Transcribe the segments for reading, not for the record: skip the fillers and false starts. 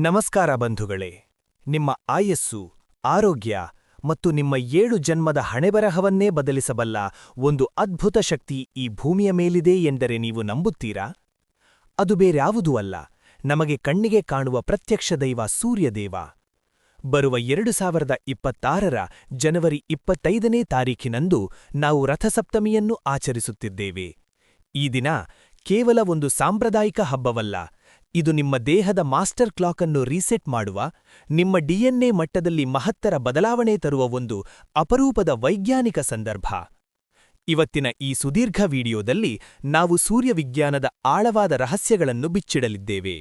ನಮಸ್ಕಾರ ಬಂಧುಗಳೇ. ನಿಮ್ಮ ಆಯಸ್ಸು, ಆರೋಗ್ಯ ಮತ್ತು ನಿಮ್ಮ 7 ಜನ್ಮದ ಹಣೆಬರಹವನ್ನೇ ಬದಲಿಸಬಲ್ಲ ಒಂದು ಅದ್ಭುತ ಶಕ್ತಿ ಈ ಭೂಮಿಯ ಮೇಲಿದೆ ಎಂದರೆ ನೀವು ನಂಬುತ್ತೀರಾ? ಅದು ಬೇರ್ಯಾವುದೂ ಅಲ್ಲ, ನಮಗೆ ಕಣ್ಣಿಗೆ ಕಾಣುವ ಪ್ರತ್ಯಕ್ಷ ದೈವ ಸೂರ್ಯದೇವ. ಬರುವ 2026ರ ಜನವರಿ 25ನೇ ತಾರೀಖಿನಂದು ನಾವು ರಥಸಪ್ತಮಿಯನ್ನು ಆಚರಿಸುತ್ತಿದ್ದೇವೆ. ಈ ದಿನ ಕೇವಲ ಒಂದು ಸಾಂಪ್ರದಾಯಿಕ ಹಬ್ಬವಲ್ಲ, ಇದು ನಿಮ್ಮ ದೇಹದ ಮಾಸ್ಟರ್ ಕ್ಲಾಕ್ ಅನ್ನು ರೀಸೆಟ್ ಮಾಡುವ, ನಿಮ್ಮ ಡಿಎನ್ಎ ಮಟ್ಟದಲ್ಲಿ ಮಹತ್ತರ ಬದಲಾವಣೆ ತರುವ ಒಂದು ಅಪರೂಪದ ವೈಜ್ಞಾನಿಕ ಸಂದರ್ಭ. ಇವತ್ತಿನ ಈ ಸುದೀರ್ಘ ವಿಡಿಯೋದಲ್ಲಿ ನಾವು ಸೂರ್ಯವಿಜ್ಞಾನದ ಆಳವಾದ ರಹಸ್ಯಗಳನ್ನು ಬಿಚ್ಚಿಡಲಿದ್ದೇವೆ.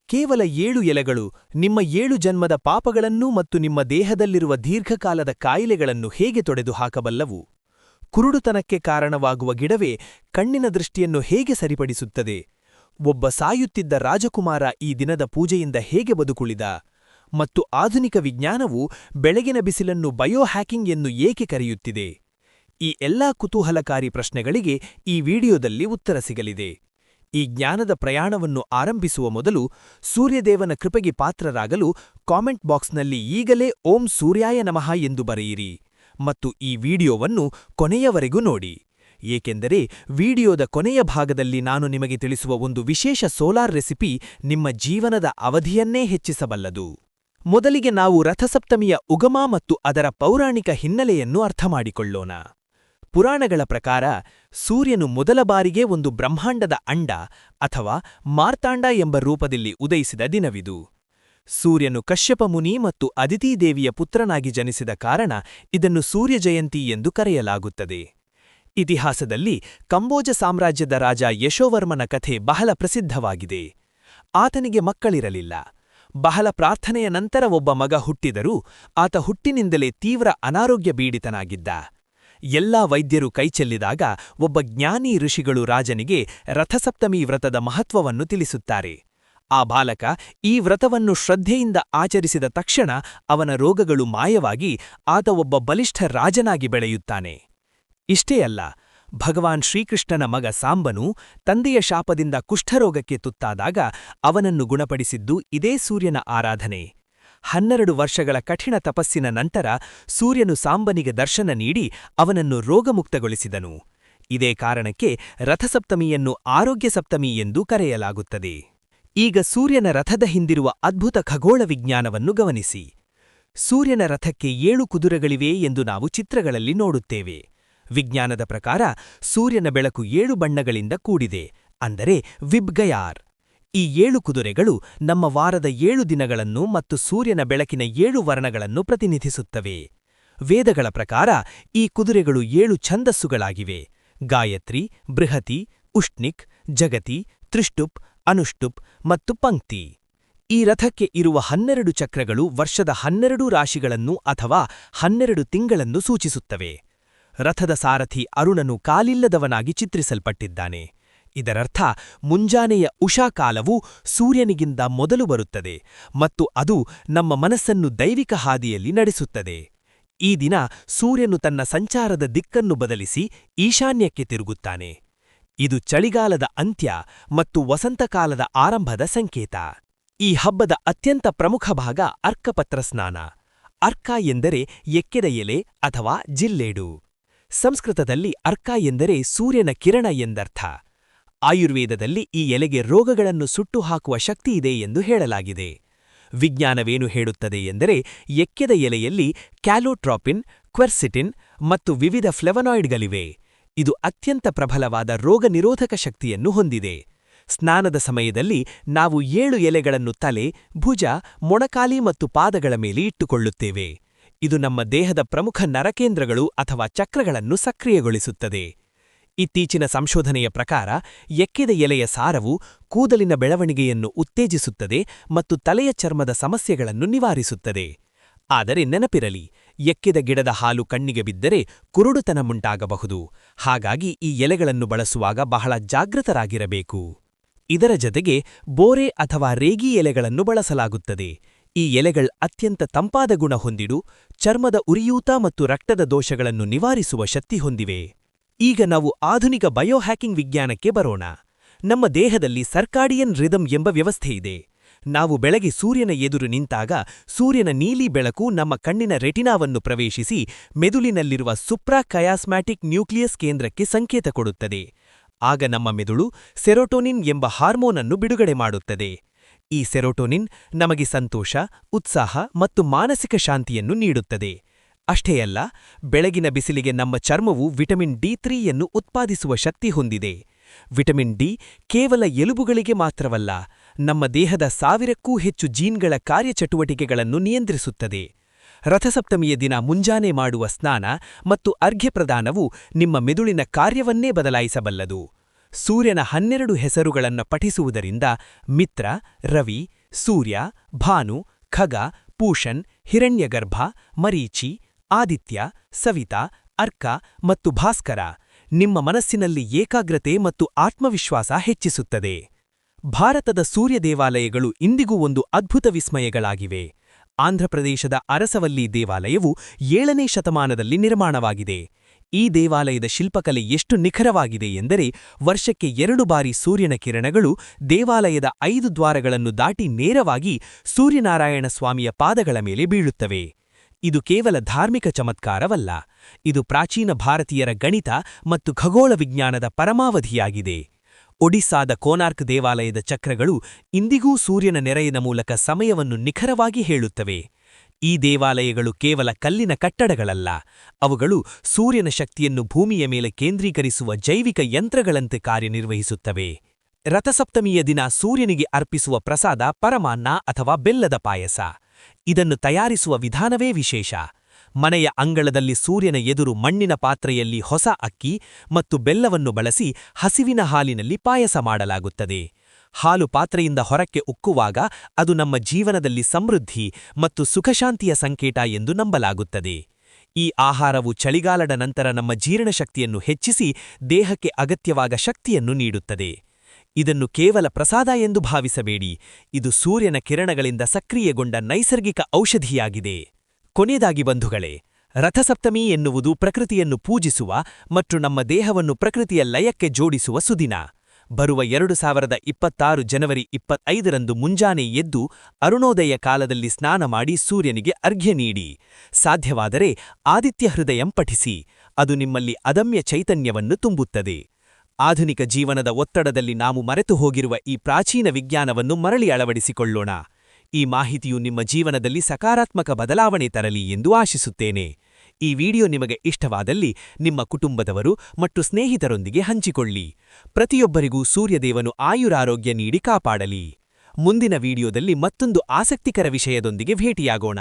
ಕೇವಲ 7 ಎಲೆಗಳು ನಿಮ್ಮ 7 ಜನ್ಮದ ಪಾಪಗಳನ್ನೂ ಮತ್ತು ನಿಮ್ಮ ದೇಹದಲ್ಲಿರುವ ದೀರ್ಘಕಾಲದ ಕಾಯಿಲೆಗಳನ್ನು ಹೇಗೆ ತೊಡೆದುಹಾಕಬಲ್ಲವು? ಕುರುಡುತನಕ್ಕೆ ಕಾರಣವಾಗುವ ಗಿಡವೇ ಕಣ್ಣಿನ ದೃಷ್ಟಿಯನ್ನು ಹೇಗೆ ಸರಿಪಡಿಸುತ್ತದೆ? ಒಬ್ಬ ಸಾಯುತ್ತಿದ್ದ ರಾಜಕುಮಾರ ಈ ದಿನದ ಪೂಜೆಯಿಂದ ಹೇಗೆ ಬದುಕುಳಿದ? ಮತ್ತು ಆಧುನಿಕ ವಿಜ್ಞಾನವು ಬೆಳಗಿನ ಬಿಸಿಲನ್ನು ಬಯೋಹ್ಯಾಕಿಂಗ್ ಎಂದು ಏಕೆ ಕರೆಯುತ್ತಿದೆ? ಈ ಎಲ್ಲಾ ಕುತೂಹಲಕಾರಿ ಪ್ರಶ್ನೆಗಳಿಗೆ ಈ ವಿಡಿಯೋದಲ್ಲಿ ಉತ್ತರ ಸಿಗಲಿದೆ. ಈ ಜ್ಞಾನದ ಪ್ರಯಾಣವನ್ನು ಆರಂಭಿಸುವ ಮೊದಲು ಸೂರ್ಯದೇವನ ಕೃಪೆಗೆ ಪಾತ್ರರಾಗಲು ಕಾಮೆಂಟ್ ಬಾಕ್ಸ್ನಲ್ಲಿ ಈಗಲೇ ಓಂ ಸೂರ್ಯಾಯ ನಮಃ ಎಂದು ಬರೆಯಿರಿ ಮತ್ತು ಈ ವಿಡಿಯೋವನ್ನು ಕೊನೆಯವರೆಗೂ ನೋಡಿ, ಏಕೆಂದರೆ ವಿಡಿಯೋದ ಕೊನೆಯ ಭಾಗದಲ್ಲಿ ನಾನು ನಿಮಗೆ ತಿಳಿಸುವ ಒಂದು ವಿಶೇಷ ಸೋಲಾರ್ ರೆಸಿಪಿ ನಿಮ್ಮ ಜೀವನದ ಅವಧಿಯನ್ನೇ ಹೆಚ್ಚಿಸಬಲ್ಲದು. ಮೊದಲಿಗೆ ನಾವು ರಥಸಪ್ತಮಿಯ ಉಗಮ ಮತ್ತು ಅದರ ಪೌರಾಣಿಕ ಹಿನ್ನೆಲೆಯನ್ನು ಅರ್ಥಮಾಡಿಕೊಳ್ಳೋಣ. ಪುರಾಣಗಳ ಪ್ರಕಾರ ಸೂರ್ಯನು ಮೊದಲ ಬಾರಿಗೆ ಒಂದು ಬ್ರಹ್ಮಾಂಡದ ಅಂಡ ಅಥವಾ ಮಾರ್ತಾಂಡ ಎಂಬ ರೂಪದಲ್ಲಿ ಉದಯಿಸಿದ ದಿನವಿದು. ಸೂರ್ಯನು ಕಶ್ಯಪ ಮುನಿ ಮತ್ತು ಅದಿತಿದೇವಿಯ ಪುತ್ರನಾಗಿ ಜನಿಸಿದ ಕಾರಣ ಇದನ್ನು ಸೂರ್ಯ ಜಯಂತಿ ಎಂದು ಕರೆಯಲಾಗುತ್ತದೆ. ಇತಿಹಾಸದಲ್ಲಿ ಕಂಬೋಜ ಸಾಮ್ರಾಜ್ಯದ ರಾಜ ಯಶೋವರ್ಮನ ಕಥೆ ಬಹಳ ಪ್ರಸಿದ್ಧವಾಗಿದೆ. ಆತನಿಗೆ ಮಕ್ಕಳಿರಲಿಲ್ಲ. ಬಹಳ ಪ್ರಾರ್ಥನೆಯ ನಂತರ ಒಬ್ಬ ಮಗ ಹುಟ್ಟಿದರೂ ಆತ ಹುಟ್ಟಿನಿಂದಲೇ ತೀವ್ರ ಅನಾರೋಗ್ಯ ಪೀಡಿತನಾಗಿದ್ದ. ಎಲ್ಲಾ ವೈದ್ಯರು ಕೈಚೆಲ್ಲಿದಾಗ ಒಬ್ಬ ಜ್ಞಾನಿ ಋಷಿಗಳು ರಾಜನಿಗೆ ರಥಸಪ್ತಮಿ ವ್ರತದ ಮಹತ್ವವನ್ನು ತಿಳಿಸುತ್ತಾರೆ. ಆ ಬಾಲಕ ಈ ವ್ರತವನ್ನು ಶ್ರದ್ಧೆಯಿಂದ ಆಚರಿಸಿದ ತಕ್ಷಣ ಅವನ ರೋಗಗಳು ಮಾಯವಾಗಿ ಆತ ಒಬ್ಬ ಬಲಿಷ್ಠ ರಾಜನಾಗಿ ಬೆಳೆಯುತ್ತಾನೆ. ಇಷ್ಟೇ ಅಲ್ಲ, ಭಗವಾನ್ ಶ್ರೀಕೃಷ್ಣನ ಮಗ ಸಾಂಬನು ತಂದೆಯ ಶಾಪದಿಂದ ಕುಷ್ಠರೋಗಕ್ಕೆ ತುತ್ತಾದಾಗ ಅವನನ್ನು ಗುಣಪಡಿಸಿದ್ದು ಇದೇ ಸೂರ್ಯನ ಆರಾಧನೆ. 12 ವರ್ಷಗಳ ಕಠಿಣ ತಪಸ್ಸಿನ ನಂತರ ಸೂರ್ಯನು ಸಾಂಬನಿಗೆ ದರ್ಶನ ನೀಡಿ ಅವನನ್ನು ರೋಗಮುಕ್ತಗೊಳಿಸಿದನು. ಇದೇ ಕಾರಣಕ್ಕೆ ರಥಸಪ್ತಮಿಯನ್ನು ಆರೋಗ್ಯ ಸಪ್ತಮಿ ಎಂದು ಕರೆಯಲಾಗುತ್ತದೆ. ಈಗ ಸೂರ್ಯನ ರಥದ ಹಿಂದಿರುವ ಅದ್ಭುತ ಖಗೋಳ ವಿಜ್ಞಾನವನ್ನು ಗಮನಿಸಿ. ಸೂರ್ಯನ ರಥಕ್ಕೆ 7 ಕುದುರೆಗಳಿವೆ ಎಂದು ನಾವು ಚಿತ್ರಗಳಲ್ಲಿ ನೋಡುತ್ತೇವೆ. ವಿಜ್ಞಾನದ ಪ್ರಕಾರ ಸೂರ್ಯನ ಬೆಳಕು 7 ಬಣ್ಣಗಳಿಂದ ಕೂಡಿದೆ, ಅಂದರೆ ವಿಬ್ಗಯಾರ್. ಈ 7 ಕುದುರೆಗಳು ನಮ್ಮ ವಾರದ 7 ದಿನಗಳನ್ನು ಮತ್ತು ಸೂರ್ಯನ ಬೆಳಕಿನ 7 ವರ್ಣಗಳನ್ನು ಪ್ರತಿನಿಧಿಸುತ್ತವೆ. ವೇದಗಳ ಪ್ರಕಾರ ಈ ಕುದುರೆಗಳು 7 ಛಂದಸ್ಸುಗಳಾಗಿವೆ: ಗಾಯತ್ರಿ, ಬೃಹತಿ, ಉಷ್ಣಿಕ್, ಜಗತಿ, ತ್ರಿಷ್ಟುಪ್, ಅನುಷ್ಟುಪ್ ಮತ್ತು ಪಂಕ್ತಿ. ಈ ರಥಕ್ಕೆ ಇರುವ 12 ಚಕ್ರಗಳು ವರ್ಷದ 12 ರಾಶಿಗಳನ್ನು ಅಥವಾ 12 ತಿಂಗಳನ್ನು ಸೂಚಿಸುತ್ತವೆ. ರಥದ ಸಾರಥಿ ಅರುಣನು ಕಾಲಿಲ್ಲದವನಾಗಿ ಚಿತ್ರಿಸಲ್ಪಟ್ಟಿದ್ದಾನೆ. ಇದರರ್ಥ ಮುಂಜಾನೆಯ ಉಷಾಕಾಲವು ಸೂರ್ಯನಿಗಿಂತ ಮೊದಲು ಬರುತ್ತದೆ ಮತ್ತು ಅದು ನಮ್ಮ ಮನಸ್ಸನ್ನು ದೈವಿಕ ಹಾದಿಯಲ್ಲಿ ನಡೆಸುತ್ತದೆ. ಈ ದಿನ ಸೂರ್ಯನು ತನ್ನ ಸಂಚಾರದ ದಿಕ್ಕನ್ನು ಬದಲಿಸಿ ಈಶಾನ್ಯಕ್ಕೆ ತಿರುಗುತ್ತಾನೆ. ಇದು ಚಳಿಗಾಲದ ಅಂತ್ಯ ಮತ್ತು ವಸಂತಕಾಲದ ಆರಂಭದ ಸಂಕೇತ. ಈ ಹಬ್ಬದ ಅತ್ಯಂತ ಪ್ರಮುಖ ಭಾಗ ಅರ್ಕಪತ್ರ ಸ್ನಾನ. ಅರ್ಕ ಎಂದರೆ ಎಕ್ಕೆದ ಎಲೆ ಅಥವಾ ಜಿಲ್ಲೇಡು. ಸಂಸ್ಕೃತದಲ್ಲಿ ಅರ್ಕ ಎಂದರೆ ಸೂರ್ಯನ ಕಿರಣ ಎಂದರ್ಥ. ಆಯುರ್ವೇದದಲ್ಲಿ ಈ ಎಲೆಗೆ ರೋಗಗಳನ್ನು ಸುಟ್ಟುಹಾಕುವ ಶಕ್ತಿಯಿದೆ ಎಂದು ಹೇಳಲಾಗಿದೆ. ವಿಜ್ಞಾನವೇನು ಹೇಳುತ್ತದೆ ಎಂದರೆ ಎಕ್ಕೆದ ಎಲೆಯಲ್ಲಿ ಕ್ಯಾಲೋಟ್ರಾಪಿನ್, ಕ್ವೆರ್ಸಿಟಿನ್ ಮತ್ತು ವಿವಿಧ ಫ್ಲೆವನಾಯ್ಡ್ಗಳಿವೆ. ಇದು ಅತ್ಯಂತ ಪ್ರಬಲವಾದ ರೋಗ ನಿರೋಧಕ ಶಕ್ತಿಯನ್ನು ಹೊಂದಿದೆ. ಸ್ನಾನದ ಸಮಯದಲ್ಲಿ ನಾವು 7 ಎಲೆಗಳನ್ನು ತಲೆ, ಭುಜ, ಮೊಣಕಾಲಿ ಮತ್ತು ಪಾದಗಳ ಮೇಲೆ ಇಟ್ಟುಕೊಳ್ಳುತ್ತೇವೆ. ಇದು ನಮ್ಮ ದೇಹದ ಪ್ರಮುಖ ನರಕೇಂದ್ರಗಳು ಅಥವಾ ಚಕ್ರಗಳನ್ನು ಸಕ್ರಿಯಗೊಳಿಸುತ್ತದೆ. ಇತ್ತೀಚಿನ ಸಂಶೋಧನೆಯ ಪ್ರಕಾರ ಎಕ್ಕೆದ ಎಲೆಯ ಸಾರವು ಕೂದಲಿನ ಬೆಳವಣಿಗೆಯನ್ನು ಉತ್ತೇಜಿಸುತ್ತದೆ ಮತ್ತು ತಲೆಯ ಚರ್ಮದ ಸಮಸ್ಯೆಗಳನ್ನು ನಿವಾರಿಸುತ್ತದೆ. ಆದರೆ ನೆನಪಿರಲಿ, ಎಕ್ಕೆದ ಗಿಡದ ಹಾಲು ಕಣ್ಣಿಗೆ ಬಿದ್ದರೆ ಕುರುಡುತನವುಂಟಾಗಬಹುದು. ಹಾಗಾಗಿ ಈ ಎಲೆಗಳನ್ನು ಬಳಸುವಾಗ ಬಹಳ ಜಾಗೃತರಾಗಿರಬೇಕು. ಇದರ ಜತೆಗೆ ಬೋರೆ ಅಥವಾ ರೇಗಿ ಎಲೆಗಳನ್ನು ಬಳಸಲಾಗುತ್ತದೆ. ಈ ಎಲೆಗಳು ಅತ್ಯಂತ ತಂಪಾದ ಗುಣ ಹೊಂದಿದ್ದು ಚರ್ಮದ ಉರಿಯೂತ ಮತ್ತು ರಕ್ತದ ದೋಷಗಳನ್ನು ನಿವಾರಿಸುವ ಶಕ್ತಿ ಹೊಂದಿವೆ. ಈಗ ನಾವು ಆಧುನಿಕ ಬಯೋಹ್ಯಾಕಿಂಗ್ ವಿಜ್ಞಾನಕ್ಕೆ ಬರೋಣ. ನಮ್ಮ ದೇಹದಲ್ಲಿ ಸರ್ಕಾಡಿಯನ್ ರಿದಮ್ ಎಂಬ ವ್ಯವಸ್ಥೆಯಿದೆ. ನಾವು ಬೆಳಗ್ಗೆ ಸೂರ್ಯನ ಎದುರು ನಿಂತಾಗ ಸೂರ್ಯನ ನೀಲಿ ಬೆಳಕು ನಮ್ಮ ಕಣ್ಣಿನ ರೆಟಿನಾವನ್ನು ಪ್ರವೇಶಿಸಿ ಮೆದುಳಿನಲ್ಲಿರುವ ಸುಪ್ರಾಕಯಾಸ್ಮ್ಯಾಟಿಕ್ ನ್ಯೂಕ್ಲಿಯಸ್ ಕೇಂದ್ರಕ್ಕೆ ಸಂಕೇತ ಕೊಡುತ್ತದೆ. ಆಗ ನಮ್ಮ ಮೆದುಳು ಸೆರೋಟೋನಿನ್ ಎಂಬ ಹಾರ್ಮೋನನ್ನು ಬಿಡುಗಡೆ ಮಾಡುತ್ತದೆ. ಈ ಸೆರೋಟೋನಿನ್ ನಮಗೆ ಸಂತೋಷ, ಉತ್ಸಾಹ ಮತ್ತು ಮಾನಸಿಕ ಶಾಂತಿಯನ್ನು ನೀಡುತ್ತದೆ. ಅಷ್ಟೇ ಅಲ್ಲ, ಬೆಳಗಿನ ಬಿಸಿಲಿಗೆ ನಮ್ಮ ಚರ್ಮವು ವಿಟಮಿನ್ ಡಿ3 ಯನ್ನು ಉತ್ಪಾದಿಸುವ ಶಕ್ತಿ ಹೊಂದಿದೆ. ವಿಟಮಿನ್ ಡಿ ಕೇವಲ ಎಲುಬುಗಳಿಗೆ ಮಾತ್ರವಲ್ಲ, ನಮ್ಮ ದೇಹದ 1000ಕ್ಕೂ ಹೆಚ್ಚು ಜೀನ್ಗಳ ಕಾರ್ಯಚಟುವಟಿಕೆಗಳನ್ನು ನಿಯಂತ್ರಿಸುತ್ತದೆ. ರಥಸಪ್ತಮಿಯ ದಿನ ಮುಂಜಾನೆ ಮಾಡುವ ಸ್ನಾನ ಮತ್ತು ಅರ್ಘ್ಯಪ್ರದಾನವು ನಿಮ್ಮ ಮೆದುಳಿನ ಕಾರ್ಯವನ್ನೇ ಬದಲಾಯಿಸಬಲ್ಲದು. ಸೂರ್ಯನ 12 ಹೆಸರುಗಳನ್ನು ಪಠಿಸುವುದರಿಂದ ಮಿತ್ರ, ರವಿ, ಸೂರ್ಯ, ಭಾನು, ಖಗ, ಪೂಷನ್, ಹಿರಣ್ಯಗರ್ಭ, ಮರೀಚಿ, ಆದಿತ್ಯ, ಸವಿತಾ, ಅರ್ಕ ಮತ್ತು ಭಾಸ್ಕರ ನಿಮ್ಮ ಮನಸ್ಸಿನಲ್ಲಿ ಏಕಾಗ್ರತೆ ಮತ್ತು ಆತ್ಮವಿಶ್ವಾಸ ಹೆಚ್ಚಿಸುತ್ತದೆ. ಭಾರತದ ಸೂರ್ಯ ದೇವಾಲಯಗಳು ಇಂದಿಗೂ ಒಂದು ಅದ್ಭುತ ವಿಸ್ಮಯಗಳಾಗಿವೆ. ಆಂಧ್ರಪ್ರದೇಶದ ಅರಸವಲ್ಲಿ ದೇವಾಲಯವು 7ನೇ ಶತಮಾನದಲ್ಲಿ ನಿರ್ಮಾಣವಾಗಿದೆ. ಈ ದೇವಾಲಯದ ಶಿಲ್ಪಕಲೆ ಎಷ್ಟು ನಿಖರವಾಗಿದೆ ಎಂದರೆ ವರ್ಷಕ್ಕೆ 2 ಬಾರಿ ಸೂರ್ಯನ ಕಿರಣಗಳು ದೇವಾಲಯದ 5 ದ್ವಾರಗಳನ್ನು ದಾಟಿ ನೇರವಾಗಿ ಸೂರ್ಯನಾರಾಯಣ ಸ್ವಾಮಿಯ ಪಾದಗಳ ಮೇಲೆ ಬೀಳುತ್ತವೆ. ಇದು ಕೇವಲ ಧಾರ್ಮಿಕ ಚಮತ್ಕಾರವಲ್ಲ, ಇದು ಪ್ರಾಚೀನ ಭಾರತೀಯರ ಗಣಿತ ಮತ್ತು ಖಗೋಳ ವಿಜ್ಞಾನದ ಪರಮಾವಧಿಯಾಗಿದೆ. ಒಡಿಸ್ಸಾದ ಕೋನಾರ್ಕ್ ದೇವಾಲಯದ ಚಕ್ರಗಳು ಇಂದಿಗೂ ಸೂರ್ಯನ ನೆರೆಯದ ಮೂಲಕ ಸಮಯವನ್ನು ನಿಖರವಾಗಿ ಹೇಳುತ್ತವೆ. ಈ ದೇವಾಲಯಗಳು ಕೇವಲ ಕಲ್ಲಿನ ಕಟ್ಟಡಗಳಲ್ಲ, ಅವುಗಳು ಸೂರ್ಯನ ಶಕ್ತಿಯನ್ನು ಭೂಮಿಯ ಮೇಲೆ ಕೇಂದ್ರೀಕರಿಸುವ ಜೈವಿಕ ಯಂತ್ರಗಳಂತೆ ಕಾರ್ಯನಿರ್ವಹಿಸುತ್ತವೆ. ರಥಸಪ್ತಮಿಯ ದಿನ ಸೂರ್ಯನಿಗೆ ಅರ್ಪಿಸುವ ಪ್ರಸಾದ ಪರಮಾನ್ನ ಅಥವಾ ಬೆಲ್ಲದ ಪಾಯಸ. ಇದನ್ನು ತಯಾರಿಸುವ ವಿಧಾನವೇ ವಿಶೇಷ. ಮನೆಯ ಅಂಗಳದಲ್ಲಿ ಸೂರ್ಯನ ಎದುರು ಮಣ್ಣಿನ ಪಾತ್ರೆಯಲ್ಲಿ ಹೊಸ ಅಕ್ಕಿ ಮತ್ತು ಬೆಲ್ಲವನ್ನು ಬಳಸಿ ಹಸಿವಿನ ಹಾಲಿನಲ್ಲಿ ಪಾಯಸ ಮಾಡಲಾಗುತ್ತದೆ. ಹಾಲು ಪಾತ್ರೆಯಿಂದ ಹೊರಕ್ಕೆ ಉಕ್ಕುವಾಗ ಅದು ನಮ್ಮ ಜೀವನದಲ್ಲಿ ಸಮೃದ್ಧಿ ಮತ್ತು ಸುಖಶಾಂತಿಯ ಸಂಕೇತ ಎಂದು ನಂಬಲಾಗುತ್ತದೆ. ಈ ಆಹಾರವು ಚಳಿಗಾಲದ ನಂತರ ನಮ್ಮ ಜೀರ್ಣಶಕ್ತಿಯನ್ನು ಹೆಚ್ಚಿಸಿ ದೇಹಕ್ಕೆ ಅಗತ್ಯವಾದ ಶಕ್ತಿಯನ್ನು ನೀಡುತ್ತದೆ. ಇದನ್ನು ಕೇವಲ ಪ್ರಸಾದ ಎಂದು ಭಾವಿಸಬೇಡಿ, ಇದು ಸೂರ್ಯನ ಕಿರಣಗಳಿಂದ ಸಕ್ರಿಯಗೊಂಡ ನೈಸರ್ಗಿಕ ಔಷಧಿಯಾಗಿದೆ. ಕೊನೆಯದಾಗಿ ಬಂಧುಗಳೇ, ರಥಸಪ್ತಮಿ ಎನ್ನುವುದು ಪ್ರಕೃತಿಯನ್ನು ಪೂಜಿಸುವ ಮತ್ತು ನಮ್ಮ ದೇಹವನ್ನು ಪ್ರಕೃತಿಯ ಲಯಕ್ಕೆ ಜೋಡಿಸುವ ಸುದಿನ. ಬರುವ 2026 ಜನವರಿ 25ರಂದು ಮುಂಜಾನೆ ಎದ್ದು ಅರುಣೋದಯ ಕಾಲದಲ್ಲಿ ಸ್ನಾನ ಮಾಡಿ ಸೂರ್ಯನಿಗೆ ಅರ್ಘ್ಯ ನೀಡಿ. ಸಾಧ್ಯವಾದರೆ ಆದಿತ್ಯ ಹೃದಯಂ ಪಠಿಸಿ, ಅದು ನಿಮ್ಮಲ್ಲಿ ಅದಮ್ಯ ಚೈತನ್ಯವನ್ನು ತುಂಬುತ್ತದೆ. ಆಧುನಿಕ ಜೀವನದ ಒತ್ತಡದಲ್ಲಿ ನಾವು ಮರೆತು ಹೋಗಿರುವ ಈ ಪ್ರಾಚೀನ ವಿಜ್ಞಾನವನ್ನು ಮರಳಿ ಅಳವಡಿಸಿಕೊಳ್ಳೋಣ. ಈ ಮಾಹಿತಿಯು ನಿಮ್ಮ ಜೀವನದಲ್ಲಿ ಸಕಾರಾತ್ಮಕ ಬದಲಾವಣೆ ತರಲಿ ಎಂದು ಆಶಿಸುತ್ತೇನೆ. ಈ ವಿಡಿಯೋ ನಿಮಗೆ ಇಷ್ಟವಾದಲ್ಲಿ ನಿಮ್ಮ ಕುಟುಂಬದವರು ಮತ್ತು ಸ್ನೇಹಿತರೊಂದಿಗೆ ಹಂಚಿಕೊಳ್ಳಿ. ಪ್ರತಿಯೊಬ್ಬರಿಗೂ ಸೂರ್ಯದೇವನು ಆಯುರಾರೋಗ್ಯ ನೀಡಿ ಕಾಪಾಡಲಿ. ಮುಂದಿನ ವಿಡಿಯೋದಲ್ಲಿ ಮತ್ತೊಂದು ಆಸಕ್ತಿಕರ ವಿಷಯದೊಂದಿಗೆ ಭೇಟಿಯಾಗೋಣ.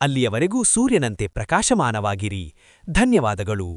ಅಲ್ಲಿಯವರೆಗೂ ಸೂರ್ಯನಂತೆ ಪ್ರಕಾಶಮಾನವಾಗಿರಿ. ಧನ್ಯವಾದಗಳು.